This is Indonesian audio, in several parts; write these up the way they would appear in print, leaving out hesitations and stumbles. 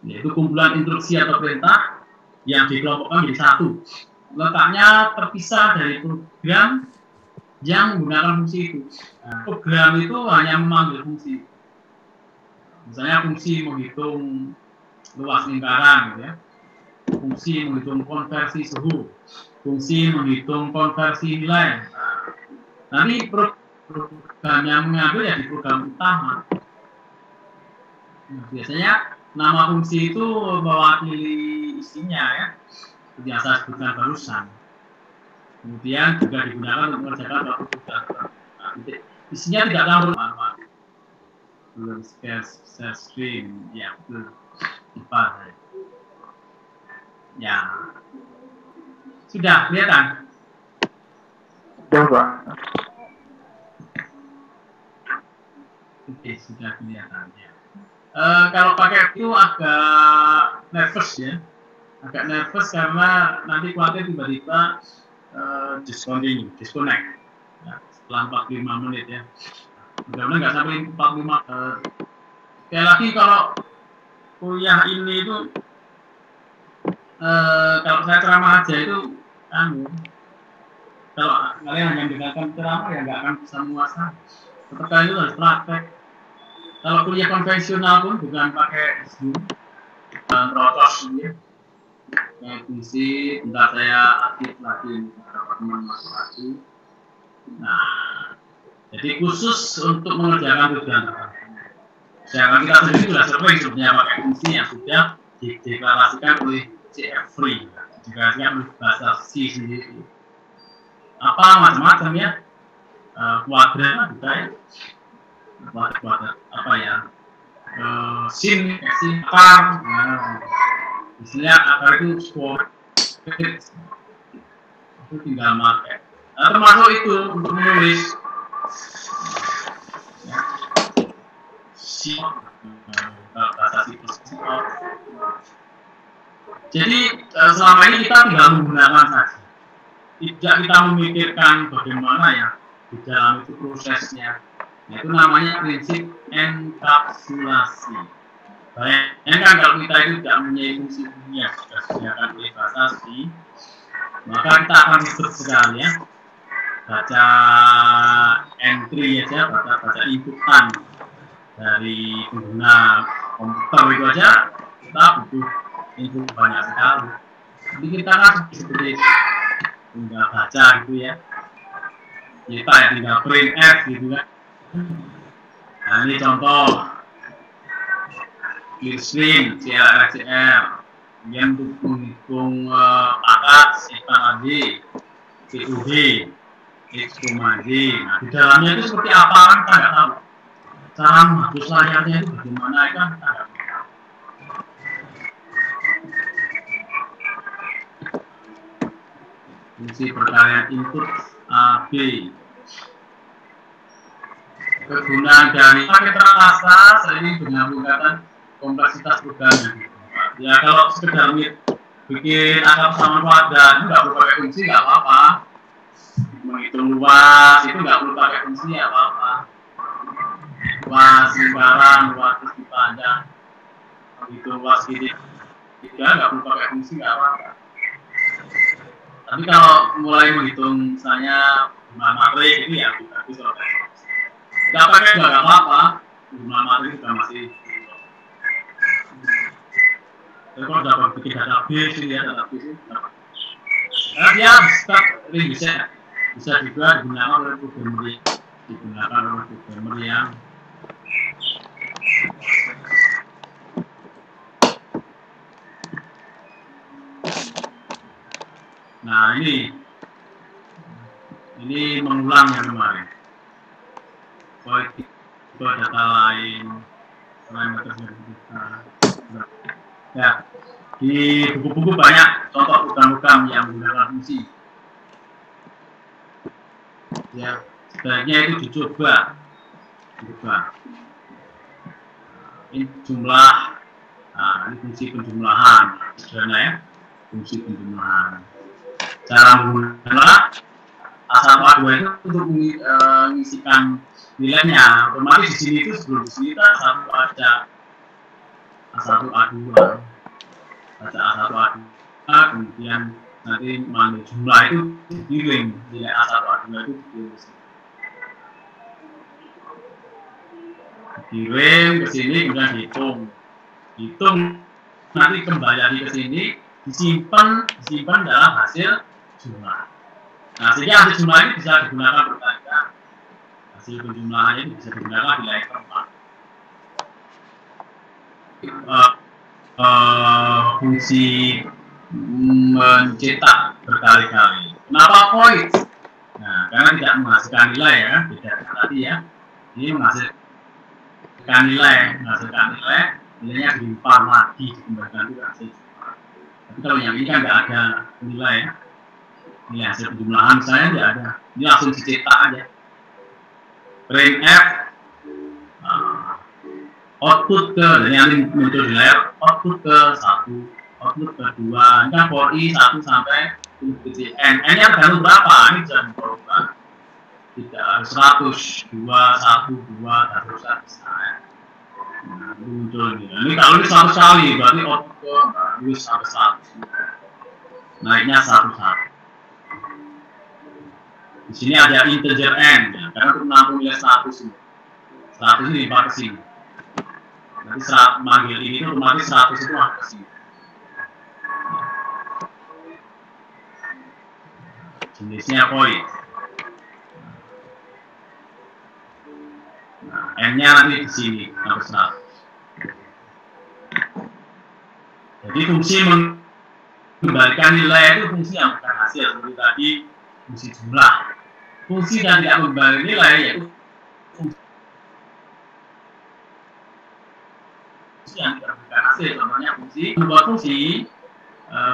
yaitu kumpulan instruksi atau perintah yang dikelompokkan menjadi satu. Letaknya terpisah dari program yang menggunakan fungsi itu. Nah, program itu hanya memanggil fungsi. Misalnya fungsi menghitung luas lingkaran, gitu ya. Fungsi menghitung konversi suhu, fungsi menghitung konversi nilai. Nanti program yang mengambil ya di program utama. Nah, biasanya nama fungsi itu mewakili isinya ya, seperti yang saya sebutkan barusan. Kemudian juga digunakan untuk mengerjakan suatu tugas. Nah, isinya tidak campur manual. Belum share screen, ya betul. Ya, sudah kelihatan. Sudah, Pak. Oke, sudah kelihatan ya. Kalau pakai itu agak nervous ya, agak nervous karena nanti khawatir tiba-tiba disconnect ya, setelah 45 menit ya. Mudah-mudahan nggak sampai 45. Sekali lagi kalau kuliah ini itu kalau saya ceramah aja itu kalau kalian hanya mendengarkan ceramah ya nggak akan bisa menguasai. Tetap kalian itu harus praktek. Kalau kuliah konvensional pun bukan pakai Zoom dan terocos ya. Kayak fungsi, bentar saya aktif lagi beberapa teman masuk lagi. Nah, jadi khusus untuk mengerjakan tujuan tertentu. Sedangkan kita sendiri sudah sering sebenarnya pakai fungsi yang sudah dideklarasikan oleh CF Free, dideklarasikan oleh bahasa C sendiri. Apa macam-macam ya, kuadrat juga ya, kuadrat apa ya, sin, akar, misalnya akar itu square, itu tinggal pakai. Nah, termasuk itu untuk menulis ya, bahasa C++. Jadi selama ini kita tinggal menggunakan saja, tidak kita memikirkan bagaimana ya di dalam itu prosesnya. Itu namanya prinsip enkapsulasi. Bayangkan kalau kita itu tidak mempunyai fungsi yang sudah disediakan oleh bahasa C, maka kita akan ribet sekali ya. Baca entry aja, baca inputan dari pengguna komputer itu aja kita butuh input banyak sekali. Jadi kita kan seperti tinggal baca gitu ya. Kita ya tinggal print F gitu kan. Nah ini contoh clear screen, CLRCL, kemudian untuk menghitung pangkat, sipan AD, CUD, X,D. Nah di dalamnya itu seperti apa kan kita nggak tahu. Cara menghapus layarnya itu bagaimana kan kita nggak tahu. Fungsi perkalian input AB. Kegunaan dari pakai terasa seiring dengan peningkatan kompleksitas programnya. Ya kalau sekedar bikin angka persamaan kuadrat itu nggak perlu pakai fungsi nggak apa-apa. Menghitung luas itu nggak perlu pakai fungsi nggak apa-apa. Luas lingkaran, luas segi panjang, menghitung luas segitiga nggak perlu pakai fungsi nggak apa-apa. Tapi kalau mulai menghitung misalnya jumlah matrik itu ya bisa pakai. Nggak pakai juga nggak apa-apa, jumlah matrik juga masih. Tapi kalau dapat bikin database ini ya database itu, nah dia bisa juga digunakan oleh programmer yang nah ini mengulang yang kemarin. Kalau itu data lain selain metode ya di buku-buku banyak contoh program-program yang menggunakan fungsi. Ya sebaiknya itu dicoba. Ini jumlah, nah ini fungsi penjumlahan, sederhana ya, fungsi penjumlahan. Cara menggunakan A1 A2 itu untuk mengisikan nilainya. Otomatis di sini itu sebelum di sini kita satu aja. A1, A2. Baca A1, A2, kemudian nanti mengambil jumlah itu dikirim, nilai A1, A2 itu dikirim ke sini, kemudian dihitung, nanti kembali lagi ke sini, disimpan dalam hasil jumlah. Nah, sehingga hasil jumlah ini bisa digunakan berkali-kali. Hasil penjumlahan ini bisa digunakan di lain tempat. Fungsi mencetak berkali-kali. Kenapa void? Nah, karena tidak menghasilkan nilai ya, beda tadi ya. Ini menghasilkan nilai, nilainya dilimpah lagi, dikembalikan juga hasil. Tapi kalau yang ini kan nggak ada nilai ya. Ini hasil penjumlahan saya tidak ada. Ini langsung dicetak aja. Printf output ke, dan yang muncul di layar output ke 1, output ke 2, ini kan for i 1 sampai n nya tergantung berapa, ini bisa diperlukan tidak harus 100, 2, 1, 2, dan terus nah, muncul ini. Ini kalau ini 100 kali berarti output ke harus sampai 100, naiknya 1. Di sini ada integer n ya, karena untuk menampung nilai 100 ini dipakai ke sini. Nanti manggil ini itu otomatis 100 itu masuk ke sini. Jenisnya void. Nah, n-nya nanti di sini sampai 100. Jadi fungsi mengembalikan nilai itu fungsi yang bukan hasil seperti tadi fungsi jumlah. Fungsi yang tidak mengembalikan nilai yaitu yang tidak memberikan hasil, contohnya fungsi membuat fungsi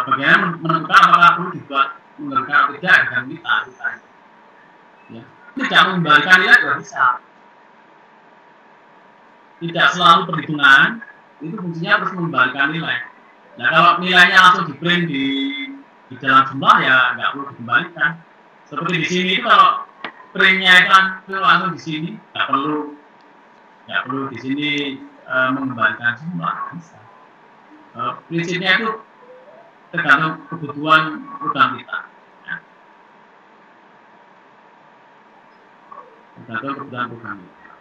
bagaimana menentukan apakah perlu dibuat menggunakan atau tidak dengan kita ya. Tidak mengembalikan nilai tidak bisa, tidak selalu perhitungan itu fungsinya terus mengembalikan nilai. Nah kalau nilainya langsung di print di dalam jumlah ya nggak perlu dikembalikan. Seperti di sini itu kalau printnya itu langsung di sini nggak perlu di sini mengembalikan jumlah bisa. Prinsipnya itu tergantung kebutuhan program kita. Ya. Tergantung kebutuhan program kita.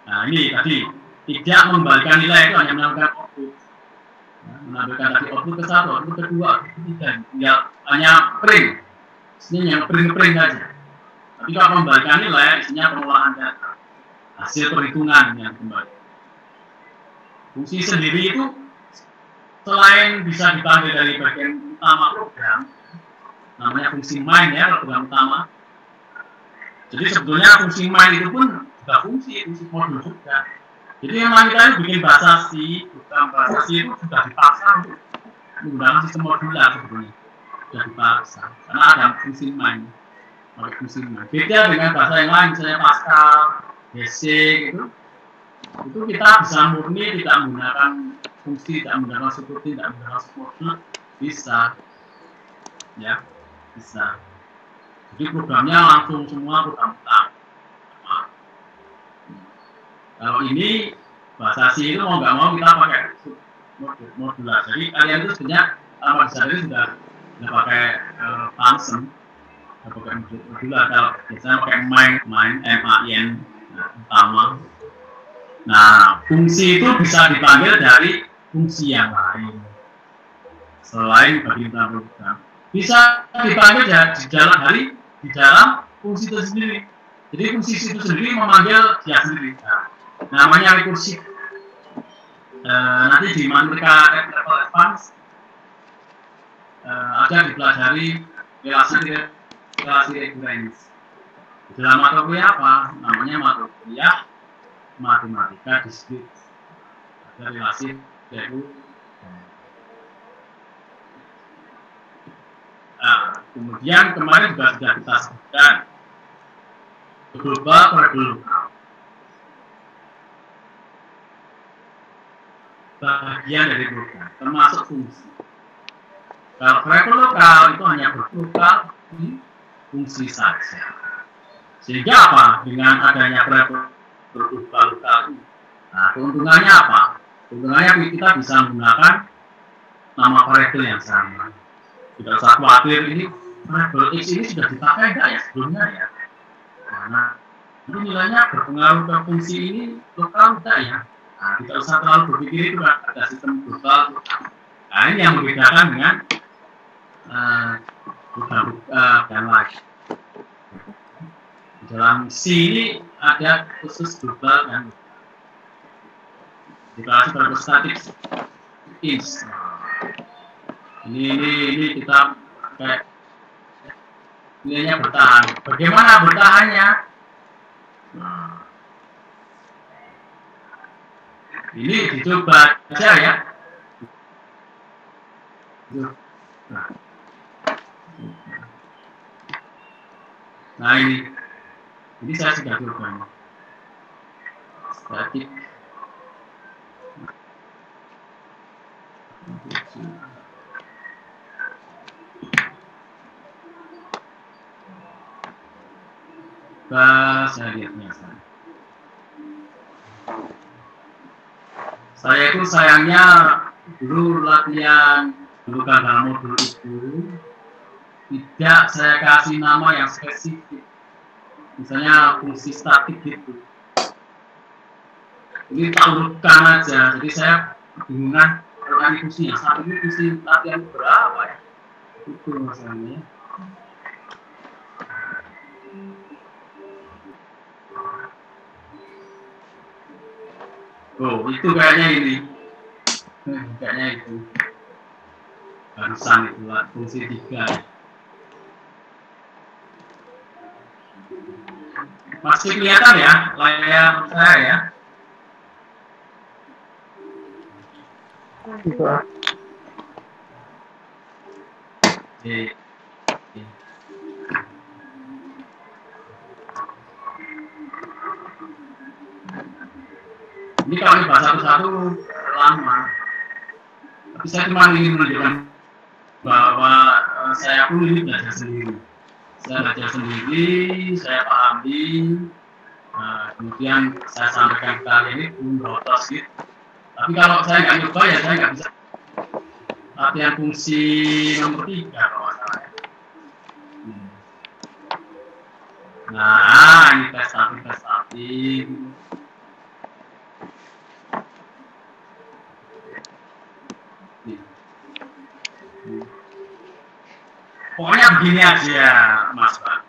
Nah ini tadi tidak mengembalikan nilai itu hanya menampilkan output. Menampilkan tadi output ke 1, output ke 2, output ke 3. Tinggal hanya print. Ini yang print saja. Tapi kalau mengembalikan nilai isinya pengolahan data. Hasil perhitungan yang kembali. Fungsi sendiri itu selain bisa dipanggil dari bagian utama program, namanya fungsi main ya, program utama. Jadi sebetulnya fungsi main itu pun juga fungsi modul juga. Jadi memang kita bikin bahasa C, program bahasa C itu sudah dipaksa untuk menggunakan sistem modular sebetulnya. Sudah dipaksa karena ada fungsi main. Fungsi main. Beda dengan bahasa yang lain, misalnya Pascal, basic itu kita bisa murni tidak menggunakan fungsi, tidak menggunakan subroutine, tidak menggunakan submodul, bisa ya, bisa. Jadi programnya langsung semua program utama. Kalau ini bahasa C itu mau nggak mau kita pakai modular. Jadi kalian itu sebenarnya bahasa ini sudah pakai function, pakai modular. Kalau biasanya pakai main utama. Nah, fungsi itu bisa dipanggil dari fungsi yang lain selain bagi program. Bisa dipanggil di dalam fungsi itu sendiri. Jadi fungsi itu sendiri memanggil dia sendiri. Nah, namanya rekursif. Nanti di matematika level advance ada dipelajari relasi rekurens. Dalam mata kuliah apa? Namanya mata kuliah matematika diskrit. Ada relasi rekurens. Nah, kemudian kemarin juga sudah kita sebutkan global per global. Bagian dari program, termasuk fungsi. Kalau variabel lokal itu hanya berlokal fungsi saja. Sehingga apa? Dengan adanya variabel berubah lokal Nah, keuntungannya apa? Keuntungannya kita bisa menggunakan nama variabel yang sama. Tidak usah khawatir ini variabel X ini sudah dipakai enggak ya sebelumnya ya. Nah, itu nilainya berpengaruh ke fungsi ini lokal enggak ya. Nah, tidak usah terlalu berpikir itu kan ada sistem global. Nah, ini yang membedakan dengan yang lain. Di dalam C ini ada khusus global dan deklarasi variabel statik ins. Ini kita kayak nilainya bertahan. Bagaimana bertahannya? Nah, ini dicoba aja ya. Nah ini saya sudah coba. Statik. Saya lihatnya saya itu sayangnya dulu latihan dulu kan dalam modul itu tidak saya kasih nama yang spesifik, misalnya fungsi statik gitu. Ini tak urutkan aja, jadi saya kebingungan kalau ini fungsi yang satu ini fungsi latihan berapa ya? Itu masalahnya. Oh, itu kayaknya ini. Kayaknya itu. Barusan itu lah, fungsi 3. Masih kelihatan ya layar saya ya? Bisa. Ini kalau dibahas satu-satu lama. Tapi saya cuma ingin menunjukkan bahwa saya pun ini belajar sendiri. Saya belajar sendiri, saya pahami, kemudian saya sampaikan ke kalian ini belum berotos gitu. Tapi kalau saya nggak nyoba ya saya nggak bisa latihan fungsi nomor 3 kalau nggak salah ya. Nah, ini tes tapi. Pokoknya begini aja, Mas Pak.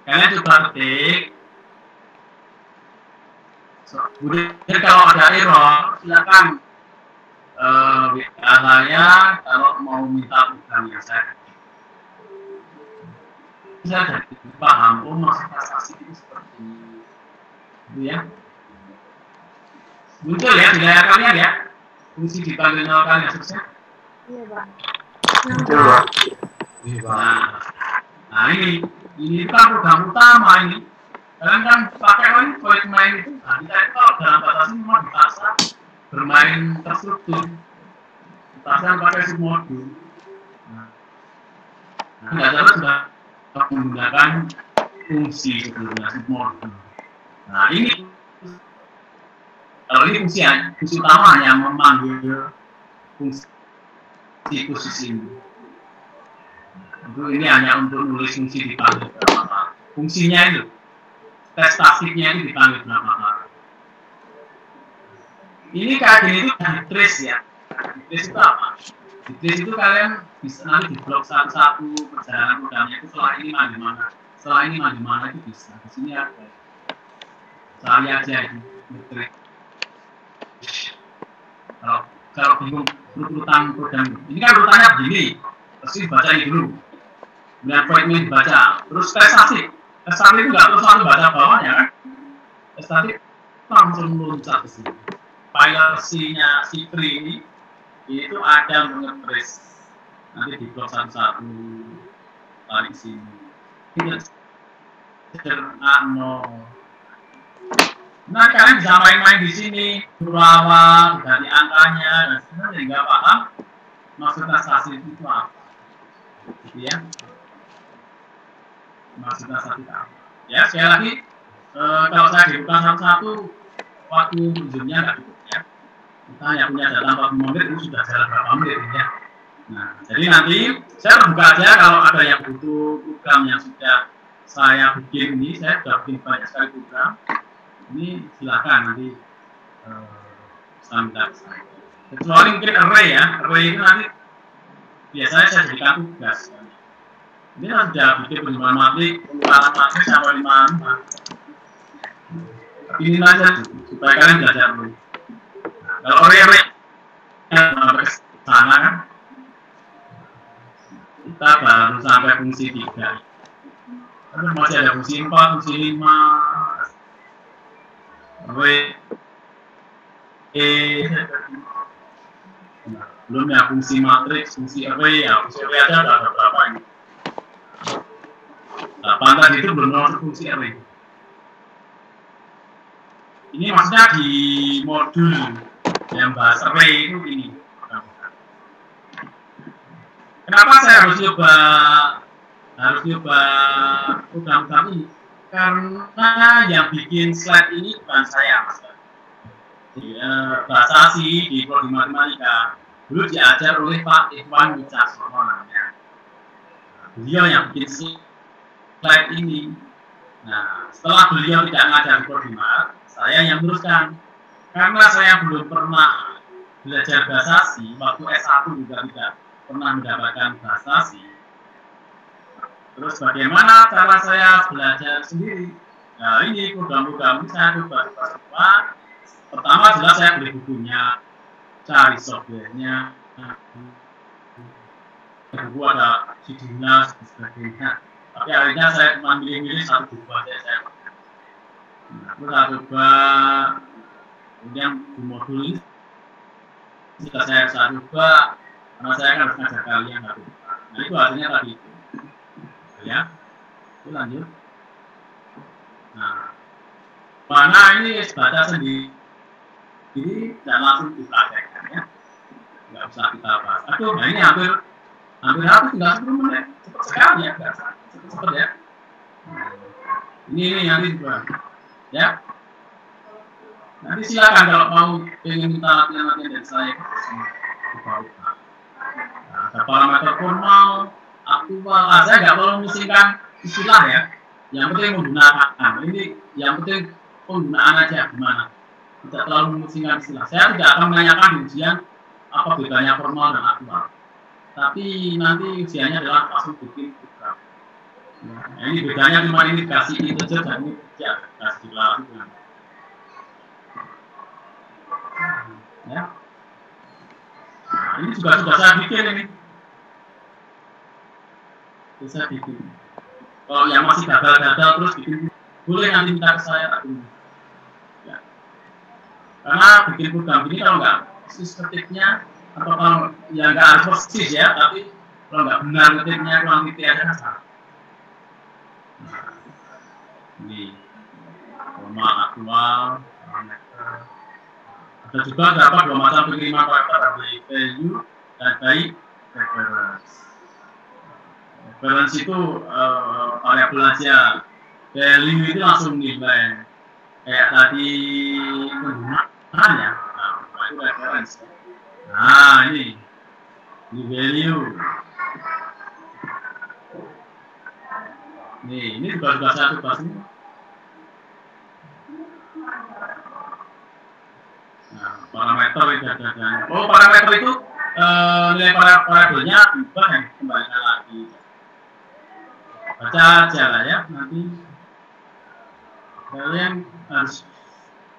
Kalian coba ketik. Kemudian kalau ada error, silakan WA saya kalau mau minta programnya saya. Saya jadi paham, oh maksud transaksi itu seperti itu ya. Muncul ya di layar kalian ya, fungsi dipanggil nol kalian sukses. Iya, Pak. Muncul, Pak. Nah ini kan program utama ini. Kalian kan pakai void main itu. Nah, kita itu kalau dalam batas ini memang dipaksa bermain terstruktur. Dipaksa pakai submodul. Nah, nggak salah sudah menggunakan fungsi sebelumnya submodul. Nah ini kalau ini fungsi utama yang memanggil fungsi khusus ini. Ini hanya untuk nulis fungsi dipanggil berapa kali. Fungsinya itu, tes statiknya itu dipanggil berapa kali. Ini kayak gini itu di trace ya. Di trace itu apa? Di trace itu kalian bisa nanti di blok satu-satu perjalanan programnya itu setelah ini mandi mana. Setelah ini mandi mana itu bisa. Di sini ada. Cari aja itu. Kalau bingung urutan program ini kan urutannya begini. Terus baca ini dulu. Kemudian poinnya dibaca, terus tes statik itu nggak terus langsung baca bawahnya kan? Tes statik langsung loncat ke sini. File C-nya C3 ini itu ada mengetrace nanti di blok satu-satu tarik sini. Ini nah kalian bisa main-main di sini, berawal, ganti angkanya, dan sebenarnya nggak paham maksud transaksi itu apa, gitu ya. Maksudnya satu tahun. Ya sekali lagi kalau saya dibuka satu-satu waktu zoomnya nggak cukup ya. Kita yang punya data 45 menit itu sudah jalan berapa menit ya. Nah, jadi nanti saya buka aja kalau ada yang butuh program yang sudah saya bikin ini, saya sudah bikin banyak sekali program. Ini silakan nanti sambil saya. Kecuali mungkin array ya, array itu nanti biasanya saya jadikan tugas. Ini kan sudah bikin penjualan matrik, pengulangan matrik sampai 5. Tapi ini aja supaya kalian belajar dulu. Nah, kalau array sampai ke sana kan, kita baru sampai fungsi 3. Terus masih ada fungsi 4, fungsi 5. Nah, belum ya fungsi matriks, fungsi array ya, fungsi array aja ada berapa ini? 8 tadi itu belum masuk fungsi array. Ini maksudnya di modul yang bahas array itu ini. Kenapa saya harus coba program ini? Karena yang bikin slide ini bukan saya, Mas. Bahasa sih di prodi matematika dulu diajar oleh Pak Ikhwan Wicaksono namanya. Beliau yang bikin slide ini. Nah, setelah beliau tidak ngajar di prodi mat, saya yang teruskan. Karena saya belum pernah belajar bahasa sih, waktu S1 juga tidak pernah mendapatkan bahasa sih. Terus bagaimana cara saya belajar sendiri? Nah, ini program-program ini saya coba. Pertama jelas saya beli bukunya, cari softwarenya, buku ada CD-nya dan sebagainya. Tapi akhirnya saya cuma milih-milih satu buku aja saya. Nah, terus saya coba, kemudian di modul ini jika saya coba, karena saya kan harus ngajar kalian satu. Nah itu hasilnya tadi itu, ya. Itu lanjut. Nah, mana ini baca sendiri. Ini dan langsung dipraktekkan ya, nggak usah kita bahas. Aduh, nah ini hampir habis, tinggal 10 menit, cepat sekali ya, cepat ya. Ini nanti juga, ya. Nanti silakan kalau mau ingin minta latihan dari saya. Nah, ada parameter formal, aktual. Saya nggak perlu memusingkan istilah ya. Yang penting menggunakan. Ini yang penting penggunaan aja gimana. Tidak terlalu memusingkan istilah. Saya tidak akan menanyakan di ujian apa bedanya formal dan aktual. Tapi nanti ujiannya adalah langsung bikin program. Nah, ini bedanya cuma ini dikasih integer dan ini tidak dikasih deklarasi. Ya. Nah, ini juga sudah saya bikin ini. Bisa bikin. Kalau yang masih gagal-gagal terus bikin, boleh nanti minta ke saya. Karena bikin program ini kalau nggak sistematiknya atau kalau ya nggak harus persis ya, tapi kalau nggak benar ngetiknya kurang titik aja kan salah. Nah, ini formal aktual, parameter. Ada juga dapat 2 macam pengiriman parameter, ada value dan by reference. Reference itu variabel aja. Value itu langsung nilai. Kayak tadi penggunaan ya, nah, itu reference. Nah ini value. Ini juga satu bahas ini. Nah, parameter itu ada. Oh, parameter itu nilai variabelnya diubah dan kembalikan lagi. Baca aja lah ya nanti. Kalian harus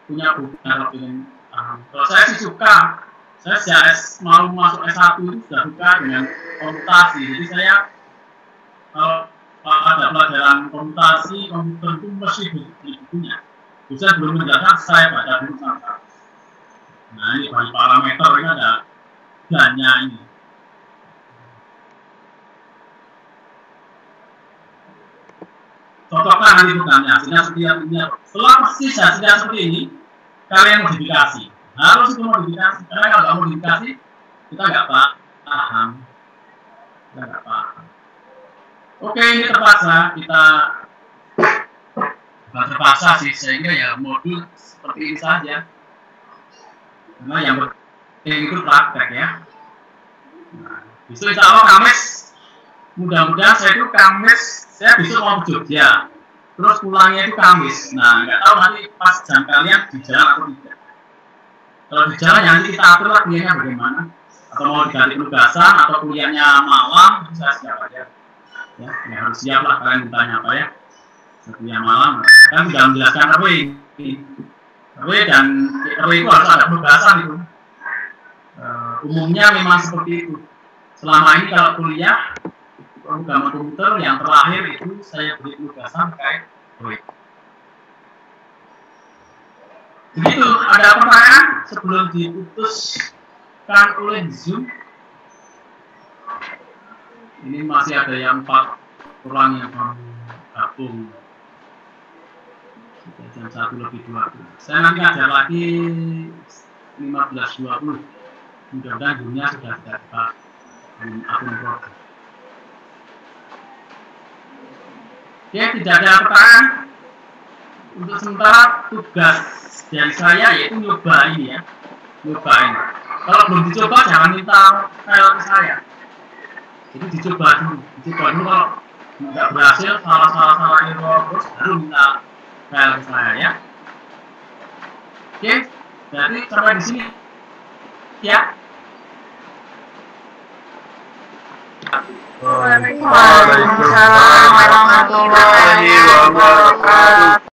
punya buku kalau ingin paham. Kalau saya sih suka, saya sejak mau masuk S1 itu sudah suka dengan komputasi. Jadi saya kalau ada pelajaran komputasi, komputer itu mesti beli bukunya. Bisa belum menjelaskan, saya baca dulu sama. Nah ini bagi parameter ini ada banyak ini. Cocokkan nanti programnya, hasilnya seperti ini. Setelah persis hasilnya seperti ini, kalian modifikasi. Harus itu modifikasi, karena kalau nggak modifikasi, kita nggak paham. Oke, ini terpaksa kita bukan terpaksa sih, sehingga ya modul seperti ini saja. Karena yang penting itu praktek ya. Nah, besok insya Allah Kamis, mudah-mudahan saya itu Kamis, saya besok mau ke Jogja, terus pulangnya itu Kamis. Nah, nggak tahu nanti pas jam kalian di jalan atau tidak. Kalau di jalan nanti kita atur lah kuliahnya bagaimana, atau mau diganti penugasan atau kuliahnya malam, bisa siap aja. Ya harus siap lah, kalian ditanya apa ya. Kuliah malam, kan sudah menjelaskan RW dan RW itu harus ada penugasan itu. Umumnya memang seperti itu. Selama ini kalau kuliah programmer komputer yang terakhir itu saya beri penugasan terkait RW. Begitu, ada pertanyaan sebelum diputuskan oleh Zoom? Ini masih ada yang 4 orang yang mau gabung. Jam 1:20. Saya nanti ajar lagi 15:20. Mudah-mudahan dunia sudah tidak buka akun program. Oke, tidak ada pertanyaan. Untuk sementara tugas dari saya yaitu nyobain ya, nyobain. Kalau belum dicoba jangan minta file ke saya. Jadi dicoba dulu kalau nggak berhasil, salah error terus baru minta file ke saya ya. Oke, jadi sampai di sini ya. Waalaikumsalam warahmatullahi wabarakatuh.